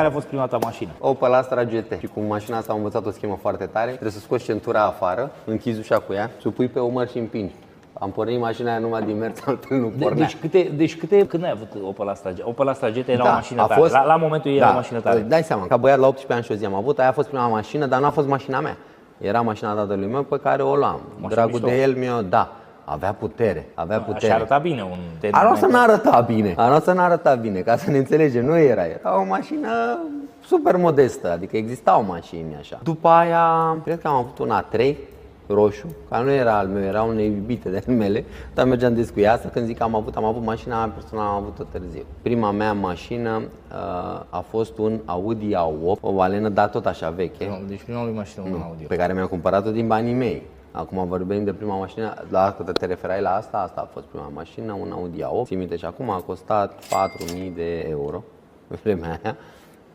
Care a fost prima ta mașină? Opel Astra GT. Și cu mașina asta am învățat o schemă foarte tare. Trebuie să scoți centura afară, închizi ușa cu ea, să o pui pe umăr și împingi. Am pornit mașina aia numai din mers, altfel nu pornea. Când ai avut Opel Astra GT? Opel Astra GT era o mașină tare. La momentul ei era o mașină tare. Dai seama, ca băiat la 18 ani și o zi am avut, aia a fost prima mașină, dar nu a fost mașina mea. Era mașina tatălui meu pe care o luam. Dragul de el meu, da. Avea putere, avea putere. Și arăta bine un A noastră n-arăta bine. A noastră n-arăta bine, ca să ne înțelegem, nu era. Era o mașină super modestă, adică existau mașini așa. După aia, cred că am avut un A3 roșu, care nu era al meu, era unei iubite de mele, dar mergeam des cu ea. Când zic că am avut mașina mea personală, am avut-o târziu. Prima mea mașină a fost un Audi A8, o balenă, dar tot așa veche. Deci prima lui mașină un Audi. Pe care mi-am cumpărat-o din banii mei. Acum vorbim de prima mașină, dacă te referai la asta, asta a fost prima mașină, un Audi A8. Țin minte și acum a costat 4.000 de euro pe vremea aia.